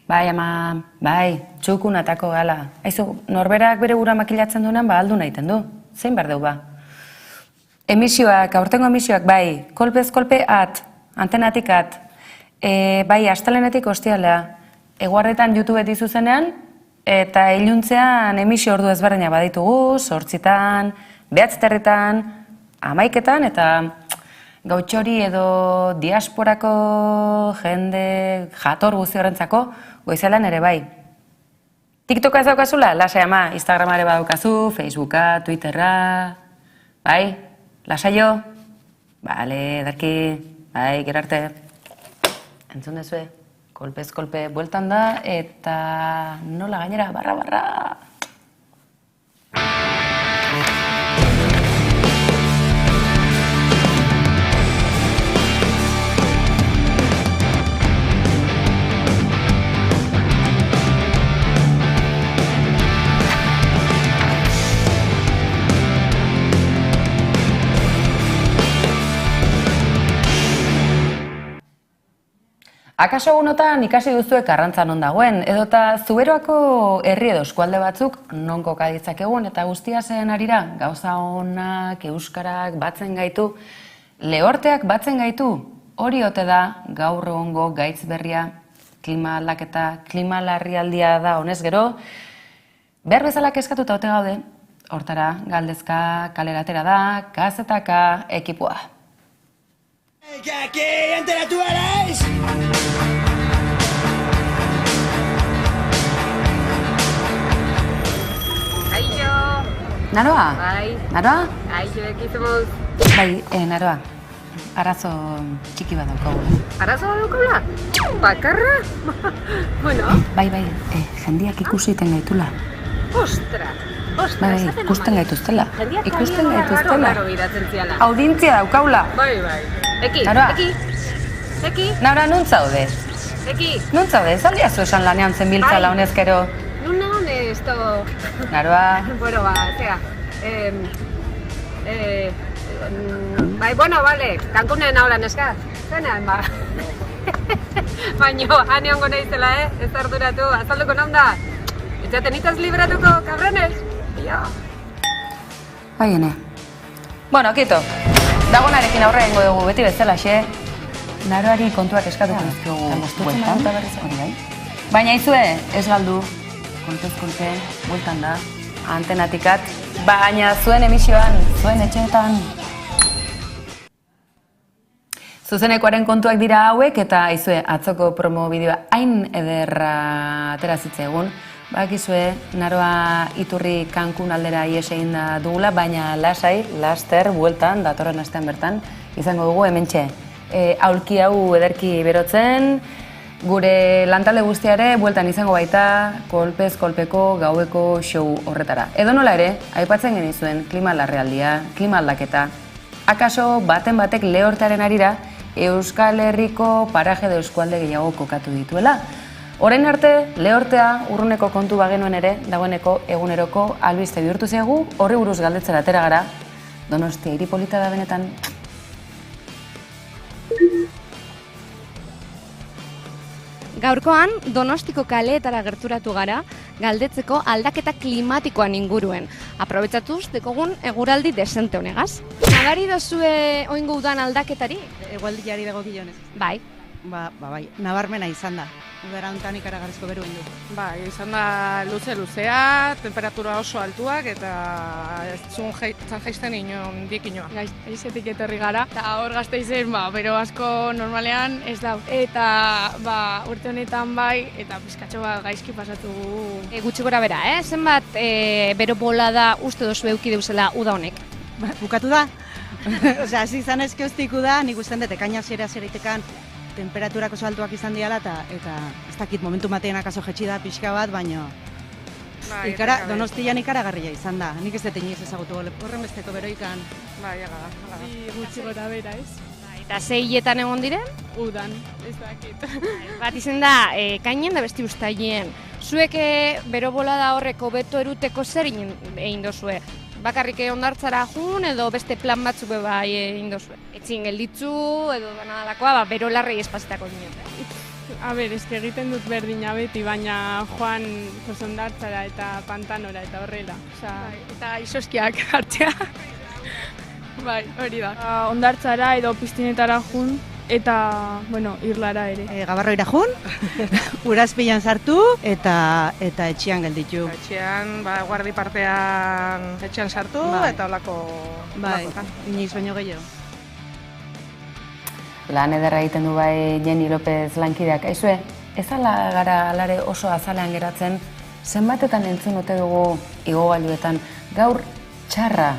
Bai, ama, bai, txukunatako gala. Aizu, norberak bere gura makilatzen duenan, aldu nahiten du. Zein behar dugu ba? Emisioak, aurtengo emisioak, bai, kolpez kolpe antenatik bai, astelenetik ostialea. Eguarretan YouTube dizuzenean, eta iluntzean emisio ordu ezberdinak baditugu, 8etan, 9etan, 11etan, eta gautxori edo diasporako jende jator guzti horrentzako goizelan ere bai. TikToka ez daukazula? Lasai ama, Instagrama ere badaukazu, Facebooka, Twitterra, bai? Lasaio? Bale, edarki, bai, gero arte. Entzun dezue, kolpez kolpe bueltan da, eta nola gainera, barra. Akaso egunotan ikasi duzue Karrantza non dagoen, edota Zuberoako herri edo eskualde batzuk non koka ditzakegun, eta guztia zen arira, gauza onak, euskarak batzen gaitu, lehorteak batzen gaitu, hori ote da gaur egungo gaitz berria, klima aldaketa, klima larrialdia da honez gero, behar bezala kezkatuta ote gaude, hortara galdezka kaleratera da, kazetaka ekipoa. Aquí enteratu araiz! Aio! Naroa? Bai. Naroa? Aio, ekizemuz. Bai, Naroa. Arazo txiki bat daukagu. Arazo bat daukagula? Bakarra? Bueno. Bai, jendiak ikusiten gaitula. Ostra! Bai, ikusten gaituztela. Ikusten gaituztela. Raro biratzen ziala. Audientzia daukaula. Bai. Eki, Naroa. Eki. Naroa, nun zaude? Eki. Nun zaude? Zaldiazu esan lanean zenbiltzala honezkero. Nun nagon esto... Naroa. Bueno, zera. Bai, bueno, vale. Cancunen ahora, neska. Zenean, ba. Baino, hane hongo nahizela, ez arduratu. Azalduko non da. Etxaten itaz libratuko, cabrones. Ja. Bai, ene. Bueno, kito. Dagonarekin aurre egingo dugu, beti bezala, xe. Naroari kontuak eskatuko dizkiogu bueltan. Baina izue, ez galdu. Kontuz konte, bueltan da. Antenatikat. Baina zuen emisioan, zuen etxeetan. Zuzenekoaren kontuak dira hauek, eta izue, atzoko promo bideoa hain ederra aterazitze egun. Bakizue, Naroa iturri Cancun aldera ies egin da dugula, baina lasai, laster, bueltan, datorren astean bertan, izango dugu hementxe. Aulki hau ederki berotzen, gure lantalde guztiare bueltan izango baita, kolpez kolpeko gaueko show horretara. Edo nola ere, aipatzen genizuen klima larrialdia, klima aldaketa. Akaso baten batek lehortearen arira, Euskal Herriko paraje edo eskualde gehiago kokatu dituela. Orain arte, lehortea urruneko kontu bagenuen ere, dagoeneko eguneroko albiste bihurtu zaigu, horri buruz galdetzera atera gara. Donostia hiri polita da benetan. Gaurkoan, Donostiko kaleetara gerturatu gara, galdetzeko aldaketa klimatikoan inguruen. Aprobetxatuz, dekogun eguraldi desente honegaz. Nabari dozue oingo udan aldaketari? Egualdiari dago gilonez. Bai. Bai, nabarmena izan da. Udara honetan ikaragarrizko beru du. Bai, izan da luzea, temperatura oso altuak, eta ez zuen jaisten inon dikinoa. Gaizetik etorri gara, eta hor Gasteizen, bero asko normalean ez da. Eta urte honetan bai, eta pizkatxo bat gaizki pasatu. Gutxi gora bera, zenbat bero bolada uste dozu euki deuzela uda honek? Bukatu da? Osea, hasi izan ezkioztiku da, nik usten dut, ekaina zera-zeraitekan temperaturak oso altuak izan diala, eta ez dakit momentu batean akaso jetxi da pixka bat, baina Donostian ikaragarria izan da. Nik ez dut inoiz ezagutu horren besteko beroikan. Bai, hala. Gutxi gora bera, ez? Eta zeietan egon diren? Udan, ez dakit. Bat izen da, kainen da besti ustaien. Zuek bero bolada horreko beto eruteko zer egin dozue? Bakarrik ondartzara jun edo beste plan batzuk bai egin dozue? Etzin gelditzu edo banadalakoa, bero larrei espazitako dinote. A ber, eske egiten dut berdina beti, baina joan hondartzara eta pantanora eta horrela. Eta izoskiak hartzea. Bai, hori da. Hondartzara edo piztinetara jun eta, bueno, irlara ere. Gabarroira jun, urazpilan sartu eta etxean gelditu. Etxean, guardi partean etxean sartu eta olako. Bai, inoiz baino gehiago. Lan ederra egiten du bai Jenny López lankideak. Aizue, ez ala gara alare oso azalean geratzen, zenbatetan entzun ote dugu igogailuetan gaur txarra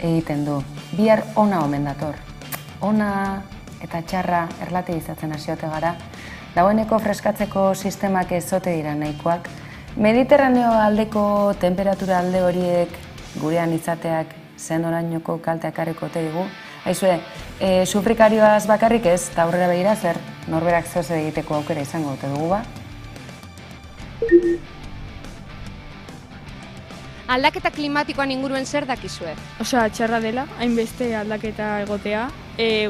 egiten du. Bihar ona omen dator. Ona eta txarra erlatibizatzen hasiote gara. Dagoeneko freskatzeko sistemak ezote dira nahikoak. Mediterraneo aldeko temperatura alde horiek gurean izateak zen orainoko kalteak ekarriko ote digu. Aizue, sufrikarioaz bakarrik ez, eta aurrera begira zer, norberak zoze egiteko aukera izango ote dugu ba? Aldaketa klimatikoan inguruen zer dakizue? Osea, txarra dela, hainbeste aldaketa egotea,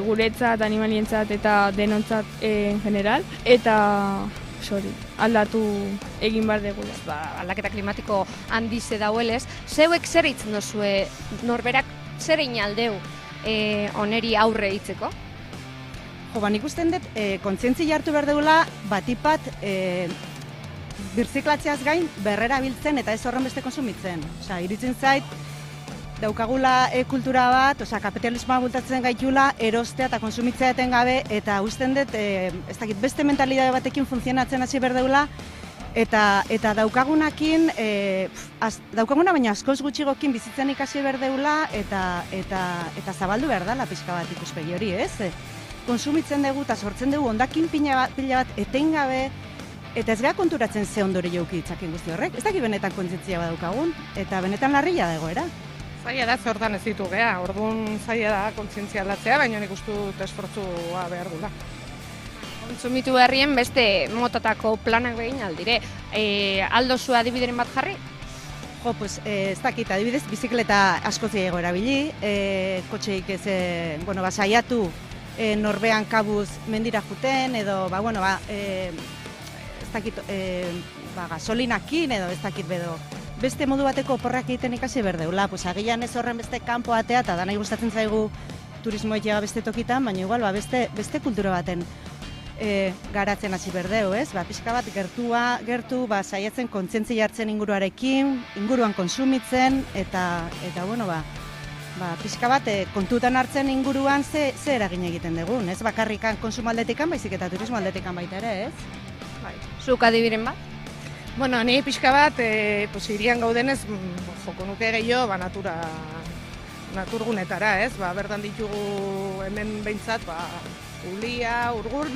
guretzat, animalientzat eta denontzat en general, eta aldatu egin behar dugu. Aldaketa klimatiko handize dauelez, zeuek zer itzen duzue, norberak zer egin aldeu oneri aurre hitzeko? Nik usten dut, kontzientzia hartu behar dugula, batipat birziklatzeaz gain berrera biltzen eta ez horren beste konsumitzen. Iritzen zait, daukagula kultura bat, kapitalismoa bultatzen gaitula, erostea eta konsumitzea etengabe, eta usten dut, ez dakit, beste mentalidade batekin funtzionatzen hasi behar dugula, eta daukagunakin, daukaguna baina askoz gutxigokin bizitzen ikasi behar dugula, eta zabaldu behar dela pixka bat ikuspegi hori, ez? Konsumitzen dugu eta sortzen dugu hondakin pila bat etengabe, eta ez gara konturatzen ze ondore jauki ditzakin guzti horrek. Ez dakit benetan kontzientzia badaukagun, eta benetan larria da egoera. Zaila da zertan ez ditu geha, orduan zaila da kontzientzia aldatzea, baina nik uste dut esfortzua behar dula. Kontsumitu herrien beste motatako planak begin aldire. Aldozu adibideren bat jarri? Ez dakit, adibidez, bizikleta askoz gehiago erabili, kotxeik ez, saiatu norbean kabuz mendira juten, edo, ez dakit, gasolinakin, edo ez dakit bedo. Beste modu bateko oporrak egiten ikasi berdeula, agian ez horren beste kanpo atea, eta danai gustatzen zaigu turismo egitea beste tokitan, baina igual beste kultura baten garatzen hasi berdeu, ez? Pixka bat gertu, saiatzen kontzientzia hartzen inguruarekin, inguruan konsumitzen, eta pixka bat kontutan hartzen inguruan ze eragin egiten dugun, ez? Bakarrikan konsumo aldetikan, baizik eta turismo aldetikan baita ere, ez? Zuk adibiren bat? Bueno, ni pixka bat, hirian gaudenez, joko nuke gehiago, naturgunetara, ez? Bertan ditugu hemen behintzat, Ulia, Urgur,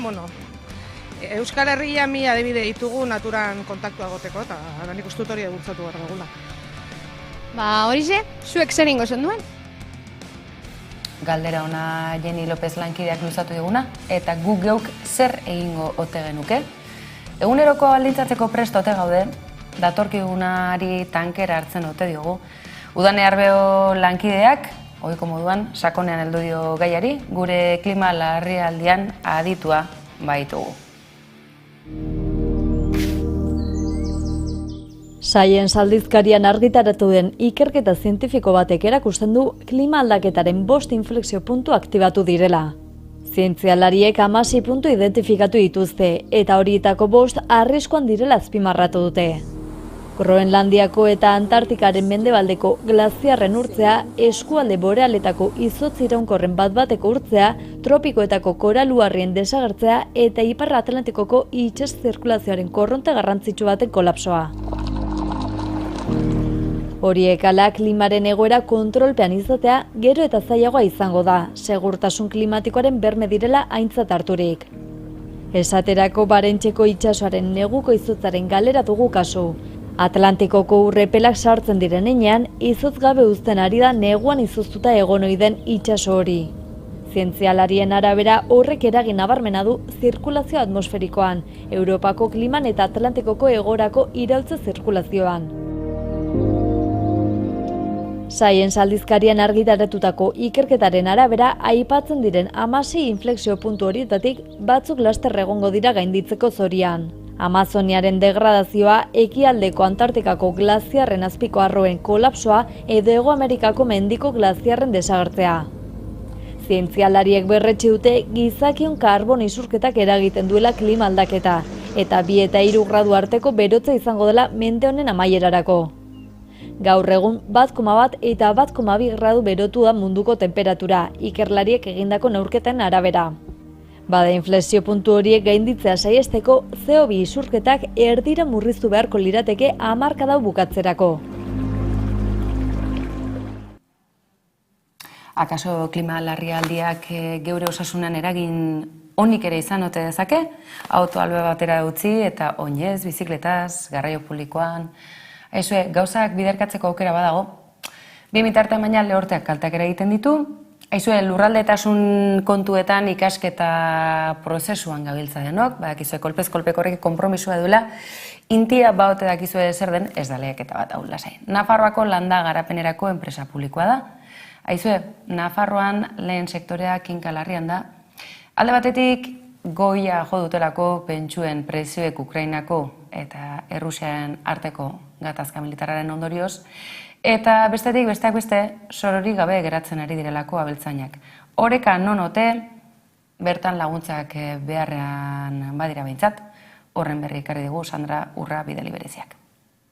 Euskal Herria mi adibide ditugu naturan kontaktua goteko, eta nik uste dut hori bultzatu behar dugula. Horixe, zuek zer ingo zen duen? Galdera ona Jenny López lankideak luzatu diguna, eta guk geuk zer egingo ote genuke. Eguneroko baldintzatzeko prest ote gaude, datorkigunari tankera hartzen ote diogu. Udane Arbeo lankideak, ohiko moduan, sakonean heldu dio gaiari, gure klima larrialdian aditua baitugu. Science aldizkarian argitaratu den ikerketa zientifiko batek erakusten du klima aldaketaren 5 inflexio puntu aktibatu direla. Zientzialariek 16 puntu identifikatu dituzte, eta horietako 5 arriskuan direla azpimarratu dute. Groenlandiako eta Antartikaren mendebaldeko glaziarren urtzea, eskualde borealetako izotz iraunkorren bat-bateko urtzea, tropikoetako koraluarrien desagertzea eta Ipar Atlantikoko itsas zirkulazioaren korronte garrantzitsu baten kolapsoa. Horiek ala klimaren egoera kontrolpean izatea gero eta zailagoa izango da, segurtasun klimatikoaren berme direla aintzat harturik. Esaterako Barentxeko itsasoaren neguko izotzaren galera dugu kasu. Atlantikoko urrepelak sartzen diren heinean, izotz gabe uzten ari da neguan izoztuta egon ohi den itsaso hori. Zientzialarien arabera horrek eragin nabarmena du zirkulazio atmosferikoan, Europako kliman eta Atlantikoko egorako iraultze zirkulazioan. Science aldizkarian argitaratutako ikerketaren arabera aipatzen diren 16 inflexio puntu horietatik batzuk laster egongo dira gainditzeko zorian. Amazoniaren degradazioa, ekialdeko Antartikako glaziarren azpiko arroen kolapsoa edo Hego Amerikako mendiko glaziarren desagertzea. Zientzialariek berretsi dute gizakion karbon isurketak eragiten duela klima aldaketa, eta 2 eta 3 gradu arteko berotza izango dela mende honen amaierarako. Gaur egun 1,1 eta 1,2 gradu berotu da munduko temperatura, ikerlariek egindako neurketen arabera. Bada inflexio puntu horiek gainditzea saihesteko CO2 isurketak erdira murriztu beharko lirateke hamarkada bukatzerako. Akaso klima larrialdiak geure osasunan eragin onik ere izan ote dezake? Auto albe batera utzi eta oinez, bizikletaz, garraio publikoan. Aizue, gauzak biderkatzeko aukera badago. 2000 baina lehorteak kalteak egiten ditu. Aizue, lurraldetasun kontuetan ikasketa prozesuan gabiltza denok. Badakizue, kolpez-kolpeko horrek konpromisua duela. Intia baote dakizue zer den ez da lehiaketa bat hau lasai. Nafarroako landa garapenerako enpresa publikoa da. Aizue, Nafarroan lehen sektorea kinka larrian da. Alde batetik, goia jo dutelako pentsuen prezioek Ukrainako eta Errusiaren arteko gatazka militarraren ondorioz, eta bestetik, besteak beste, sororik gabe geratzen ari direlako abeltzainak. Oreka non ote, bertan laguntzak beharrean badira behintzat, horren berri ekarri digu Sandra Urra bidali bereziak.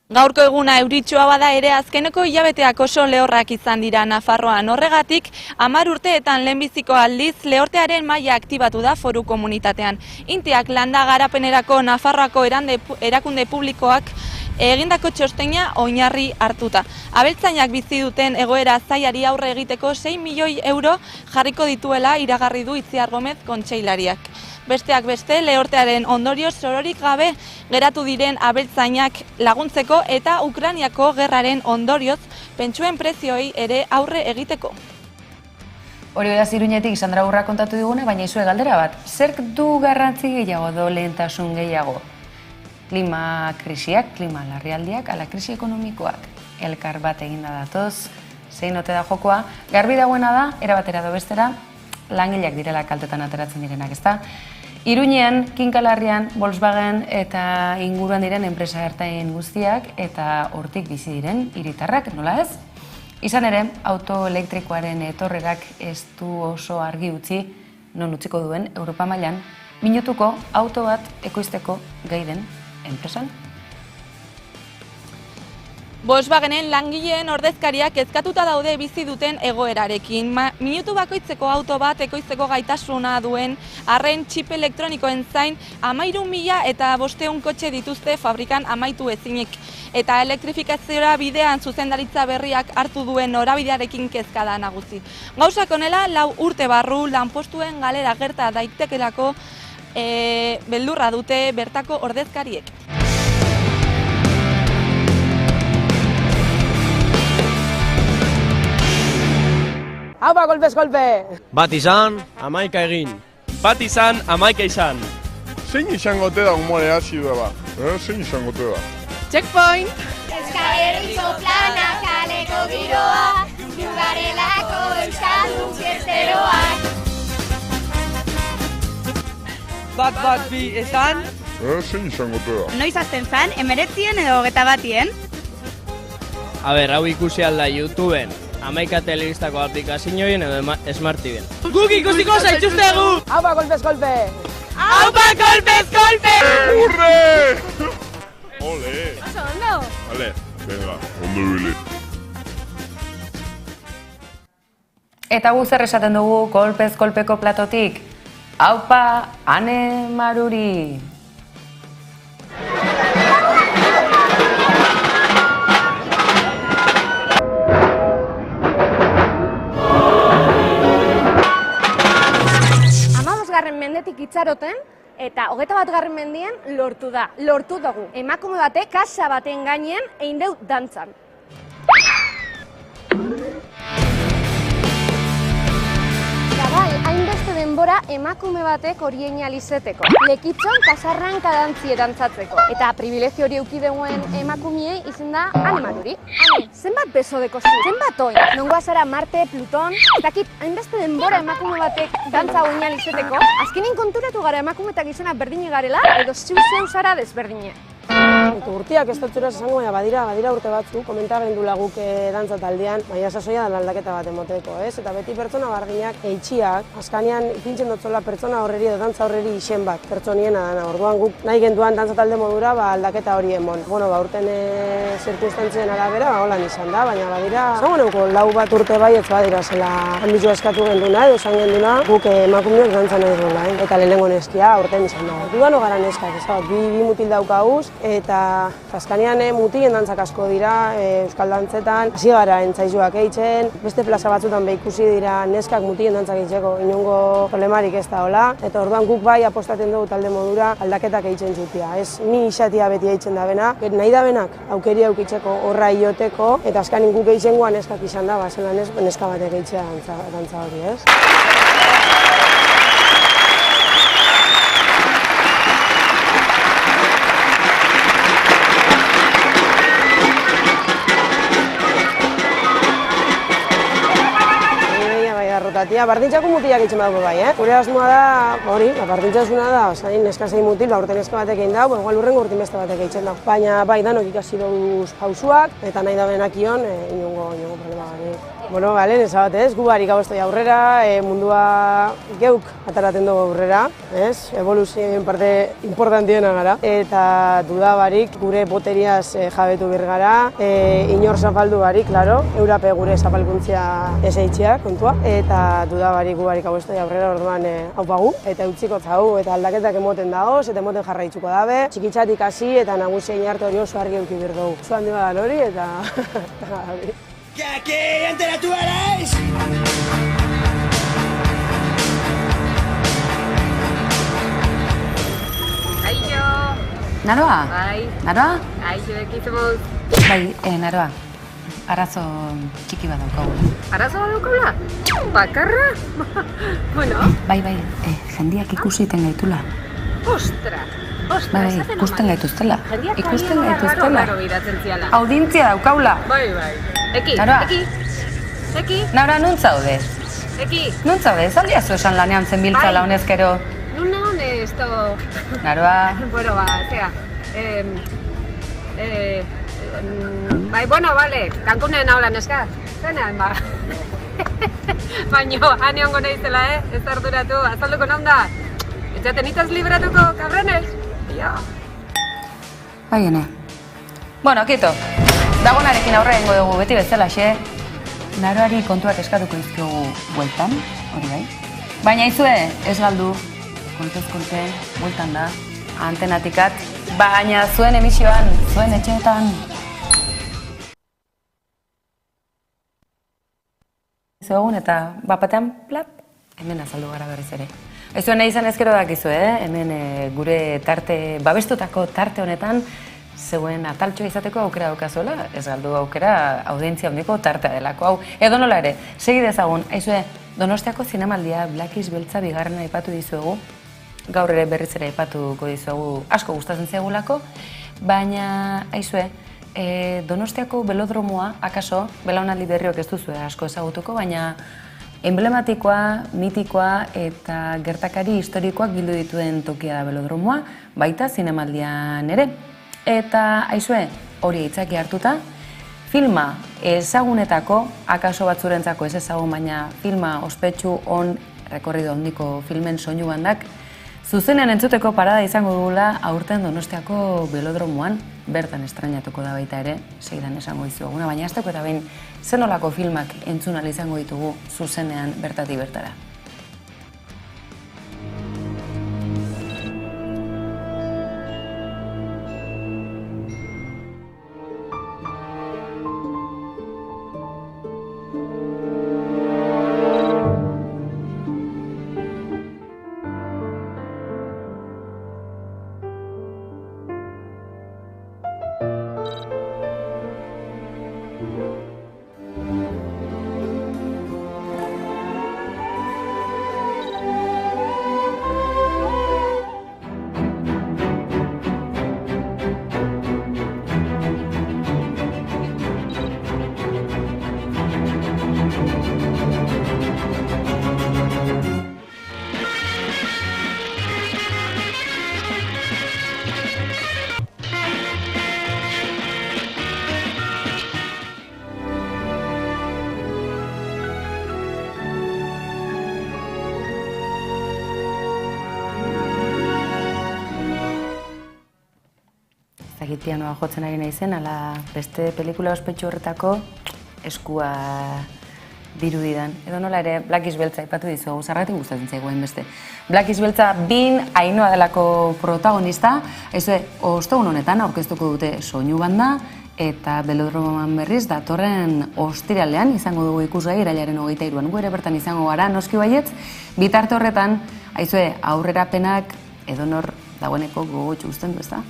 Gaurko eguna euritsua bada ere azkeneko hilabeteak oso lehorrak izan dira Nafarroan. Horregatik, 10 urteetan lehenbiziko aldiz lehortearen maila aktibatu da foru komunitatean. Intiak landa garapenerako Nafarroako erakunde publikoak egindako txostena oinarri hartuta. Abeltzainak bizi duten egoera zailari aurre egiteko 6 milioi euro jarriko dituela iragarri du Itziar Gomez kontseilariak. Besteak beste, lehortearen ondorioz sororik gabe geratu diren abeltzainak laguntzeko eta Ukrainiako gerraren ondorioz pentsuen prezioei ere aurre egiteko. Hori beraz Iruñetik Sandra Urra kontatu diguna, baina izue galdera bat, zerk du garrantzi gehiago do lehentasun gehiago? Klima krisiak, klima larrialdiak, ala krisi ekonomikoak. Elkar bat eginda datoz, zein ote da jokoa, garbi dagoena da, erabatera do bestera, langileak direla kaltetan ateratzen direnak, ezta? Iruñean, kinkalarrian, Volkswagen eta inguruan diren enpresa ertain guztiak eta hortik bizi diren hiritarrak, nola ez? Izan ere, auto elektrikoaren etorrerak ez du oso argi utzi, non utziko duen Europa mailan, minutuko auto bat ekoizteko gai den enpresan. Volkswagenen langileen ordezkariak kezkatuta daude bizi duten egoerarekin. Minutu bakoitzeko auto bat ekoizteko gaitasuna duen arren txip elektronikoen zain 13.000 eta 500 kotxe dituzte fabrikan amaitu ezinik. Eta elektrifikaziora bidean zuzendaritza berriak hartu duen norabidearekin kezka da nagusi. Gauzak honela 4 urte barru lanpostuen galera gerta daitekelako beldurra dute bertako ordezkariek. Haupa, kolpez, kolpe! Bat izan, 11 egin. Bat izan, 11 izan. Zein izango te da umore azidua ba? Zein izango te da? Checkpoint! Euskaleriko plana kaleko giroa, jugarelako euskaldun fiesteroak. Bat, bi, esan? Zein izango te da? Noiz azten zan, 19 edo 21? A ber, hau ikusi alda YouTubeen. 11 telebistako aplikazioen edo Smart TVen. Guk ikusiko zaituztegu! Haupa, kolpez, kolpe! Haupa, kolpez, kolpe! Urre! Ole! Oso ondo! Vale, venga, ondo bile. Eta gu zer esaten dugu kolpez kolpeko platotik? Haupa, Ane Maruri! Mendetik itxaroten eta 21. mendian lortu da. Lortu dugu. Emakume batek kasa baten gainean egin deu dantzan. Eta bai, hainbeste denbora emakume batek horien alizeteko. Lekitzon kasarran kadantzi erantzatzeko. Eta privilegio hori euki deuen emakumie izen da Ane Maruri. Ane, zenbat beso dekozu? Zenbat oin? Nongoa zara Marte, Pluton? Ez dakit, hainbeste denbora emakume batek dantza oin alizeteko. Azkenin konturatu gara emakume eta gizona berdine garela, edo zeu zara desberdine. Urteak ez dutzuraz esango, badira urte batzu, komentaren du laguk dantza taldean, baina sasoia da aldaketa bat emoteko, ez? Eta beti pertsona bardinak eitxiak, askanean ipintzen dutzola pertsona horreri edo dantza horreri isen bat, pertsoniena dana. Orduan guk nahi genduan dantza talde modura aldaketa hori emon. Bueno, urten zirkunstantzien arabera, holan izan da, baina badira, esango neuko, lau bat urte bai ez badira zela ambizua eskatu genduna, edo esan genduna, guk emakumeok dantza nahi duela, eta lehenengo neskia urten izan da. Dudan gara neskak, bi mutil daukaguz, eta azkanean mutilen dantzak asko dira, euskal dantzetan, hasi gara entzaizuak eitzen, beste plaza batzutan ikusi dira neskak mutilen dantzak eitzeko, inongo problemarik ez da hola, eta orduan guk bai apostatzen dugu talde modura aldaketak eitzen zutia. Ez ni isatia beti eitzen da bena, nahi da benak aukeri aukitzeko horra ioteko, eta azkanin guk eitzengoan neskak izan da, zelan neska batek eitzea dantza hori, ez? Bardintzako mutilak eitzen badugu bai, Gure asmoa da, hori, bardintzasuna da, neska zein mutil, urte neska batek egin dago, igual urrengo urtin beste batek eitzen dago. Baina bai, danok ikasi duz pausuak, eta nahi da benakion, inongo problema gari. Bueno, bale, nesa bat ez, gu barik abostoi aurrera, mundua geuk ataraten dugu aurrera, ez? Evoluzioen parte importantiena gara. Eta duda barik, gure boteriaz jabetu birgara, inor zapaldu barik, klaro, eurape gure zapalkuntzia ez eitxeak, kontua. Eta duda barik, gu barik abostoi aurrera orduan haupagu, eta utziko zau, eta aldaketak emoten dagoz, eta emoten jarraitzuko dabe. Txikitzatik hasi eta nagusien arte hori oso argi euki birdugu. Oso handi badan hori, eta... ¡Que enteratu erais! Aio! Naroa? Bai. Naroa? Aio, ekizemuz. Bai, Naroa. Arazo txiki bat daukagu. Arazo bat daukagula? Bakarra? Bueno. Bai, jendiak ikusiten gaitula. Ostra! Bai, ikusten gaituztela. Ikusten gaituztela. Audientzia daukaula. Bai. Eki. Naroa, nun zaude? Eki. Nun zaude? Zaldiazu esan lanean zenbiltzala honezkero. Nun esto... Naroa. Bueno, zera. Bai, bueno, bale. Cancunen haulan eska. Zenean, ba. Baina, hane hongo nahizela, ez arduratu. Azalduko non da. Etxaten itaz libratuko, cabrones. Ja. Bai, ene. Bueno, kito. Dagonarekin aurre egingo dugu beti bezalaxe. Naroari kontuak eskatuko izkiogu bueltan, hori bai. Baina izue, ez galdu, kontuz konte, bueltan da, antenatikat. Baina zuen emisioan, zuen etxeetan. Zuegun eta bapatean, plap, hemen azaldu gara berriz ere. Ezuen nahi izan ezkero dakizu, hemen gure tarte, babestutako tarte honetan, zeuen ataltxoa izateko aukera daukazuela, ez galdu aukera audientzia handiko tartea delako. Hau, edo nola ere, segi dezagun, aizue, Donostiako zinemaldia Black Beltza bigarrena aipatu dizuegu, gaur ere berriz ere aipatuko dizuegu, asko gustatzen zegulako, baina, aizue, Donostiako belodromoa, akaso, belaunaldi berriok ez duzue asko ezagutuko, baina emblematikoa, mitikoa eta gertakari historikoak bildu dituen tokia da belodromoa, baita zinemaldian ere. Eta, aizue, hori aitzaki hartuta, filma ezagunetako, akaso batzurentzako ez ezagun, baina filma ospetsu on rekorrido handiko filmen soinu bandak, zuzenean entzuteko parada izango dugula aurten Donostiako belodromoan, bertan estrainatuko da baita ere, segidan esango dizueguna, baina azteko eta behin zenolako filmak entzunal izango ditugu zuzenean bertatik bertara. dakit pianoa jotzen ari naizen, ala beste pelikula ospetsu horretako eskua dirudidan. Edo nola ere, Black is Beltza aipatu dizu, zarratik gustatzen zaigoen beste. Black is Beltza bin Ainhoa delako protagonista, ostegun honetan aurkeztuko dute soinu banda, eta Belodromoan berriz datorren ostiralean izango dugu ikusgai irailaren 23an. Gu ere bertan izango gara, noski baietz, bitarte horretan, aurrerapenak edonor dagoeneko gogotxu uzten du, ezta?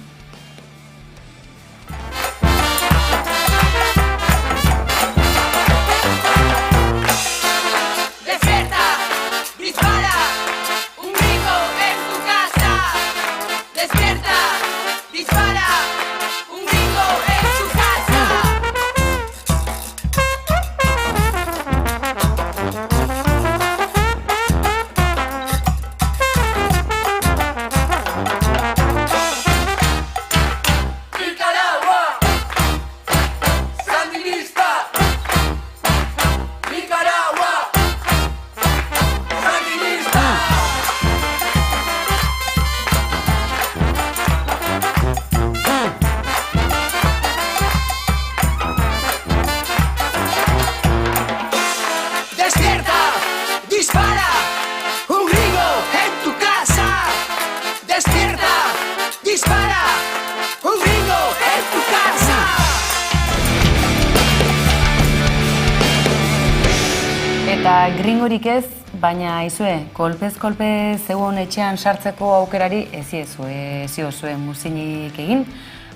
Eta gringorik ez, baina kolpez kolpe zegoen etxean sartzeko aukerari eziozue muzinik egin.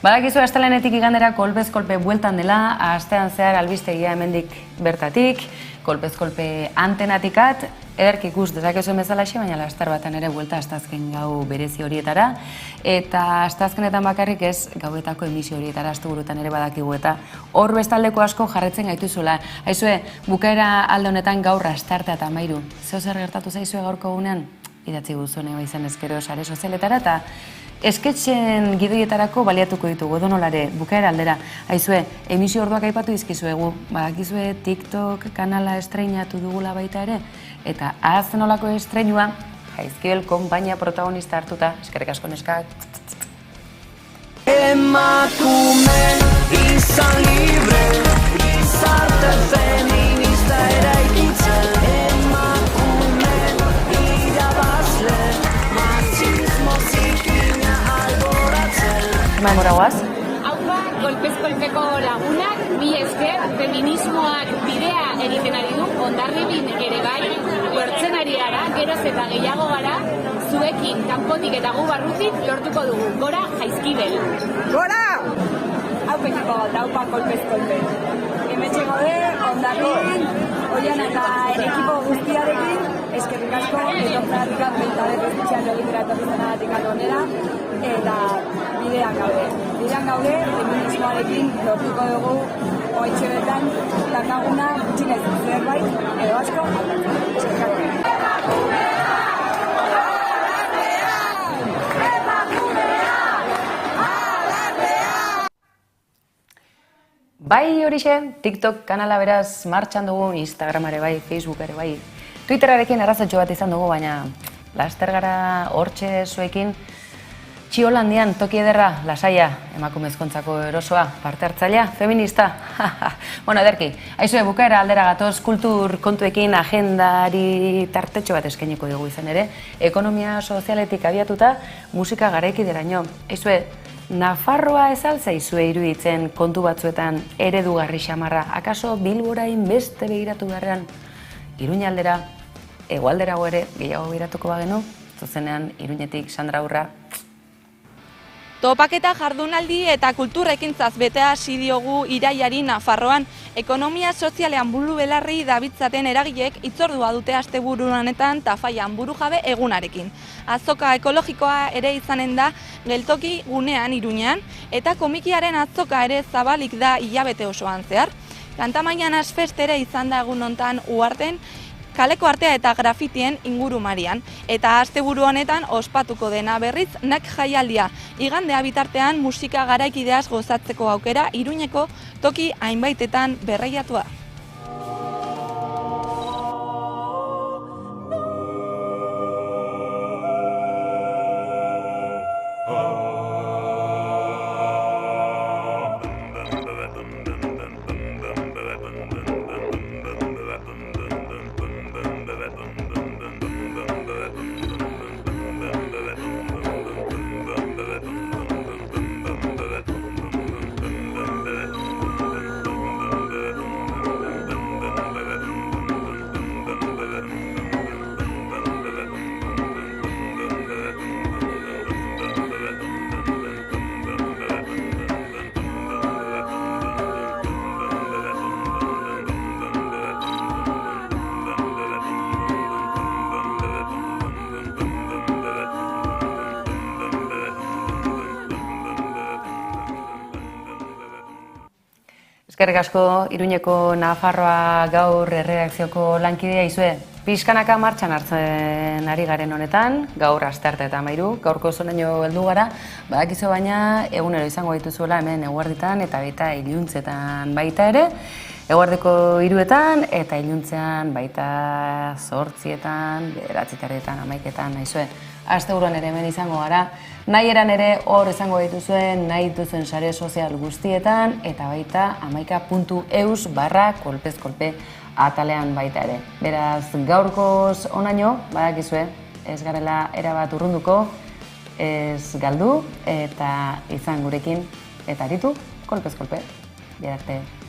Badakizu astelehenetik igandera kolpez kolpe bueltan dela, astean zehar albistegia hemendik bertatik, kolpez kolpe antenatikat, ederki ikus dezakezuen bezalaxe, baina laster batan ere buelta asteazken gau berezi horietara, eta asteazkenetan bakarrik ez gauetako emisio horietara asteburutan ere badakigu eta hor bestaldeko asko jarretzen gaituzuela. Bukaera alde honetan gaur astartea eta amairu. Zeo zer gertatu zaizue gaurko gunean? Idatzi guzune izan ezkero sare sozialetara eta esketxen gidoietarako baliatuko ditugu, edonolare, bukaera aldera. Emisio orduak aipatu izkizuegu, badakizue TikTok kanala estreinatu dugula baita ere, eta nolako estreinua, Jaizkibel konpainia protagonista hartuta, eskerrik asko neskak. Emakume izan libre, gizarte feminista eraikitzen. Emakume irabazle, machismo zikina alboratzen. Eman gora guaz? Haupa, kolpez kolpeko lagunak, mi esker, feminismoak bidea egiten ari du, Hondarribin ere bai, lortzen ari gara, geroz eta gehiago gara, zuekin, kanpotik eta gu barrutik lortuko dugu. Gora, Jaizkibel! Gora! Haupetako daupa kolpez kolpe. Hemetxe gode, Hondarribin, Oian eta ekipo guztiarekin, eskerrik asko, etortzeratik baita berrezitxean egitera etorrizanagatik onera, eta bidean gaude. Bidean gaude, feminismoarekin lortuko dugu oitxe betan, dakaguna gutxinez zerbait, edo asko, eskerrik asko. Bai horixe, TikTok kanala beraz martxan dugu, Instagramare bai, Facebook ere bai, Twitterarekin arrazatxo bat izan dugu, baina laster gara hortxe zuekin, Txiolandian toki ederra, lasaia, emakumezkontzako erosoa, parte hartzailea, feminista. Bueno, ederki, bukaera aldera gatoz, kultur kontuekin agendari tartetxo bat eskainiko dugu izan ere, ekonomia sozialetik abiatuta, musika garaikideraino. Nafarroa ez alzaizue iruditzen kontu batzuetan eredugarri xamarra, akaso Bilborain beste begiratu beharrean, Iruña aldera, hegoalderago ere gehiago begiratuko bagenu, zuzenean Iruñetik Sandra Urra. Topaketa jardunaldi eta kulturrekintzaz bete hasi diogu iraiari Nafarroan. Ekonomia sozialean buru belarri dabiltzaten eragileek hitzordua dute asteburu honetan Tafaian burujabe egunarekin. Azoka ekologikoa ere izanen da geltoki gunean Iruñean eta komikiaren azoka ere zabalik da hilabete osoan zehar. Kantamaian Asfest ere izan da egun hontan Uharten, kaleko artea eta grafitien ingurumarian, eta asteburu honetan ospatuko dena berriz NAK jaialdia. Igandea bitartean musika garaikideaz gozatzeko aukera Iruñeko toki hainbaitetan berraiatua. Eskerrik asko, Iruñeko Nafarroa gaur erredakzioko lankidea izue. Pixkanaka martxan hartzen ari garen honetan, gaur astearte eta 13, gaurko zonaino heldu gara, badakizu baina egunero izango dituzuela hemen eguerditan eta baita iluntzetan baita ere, eguerdeko 3etan eta iluntzean baita 8etan, 9etan, 11etan, naizue. Asteburuan ere hemen izango gara, nahi eran ere hor izango dituzuen, nahi dituzuen sare sozial guztietan eta baita 11.eus/kolpez-kolpe atalean baita ere. Beraz, gaurkoz onaino, badakizue, ez garela erabat urrunduko, ez galdu eta izan gurekin eta aritu kolpez-kolpe. Bihar arte.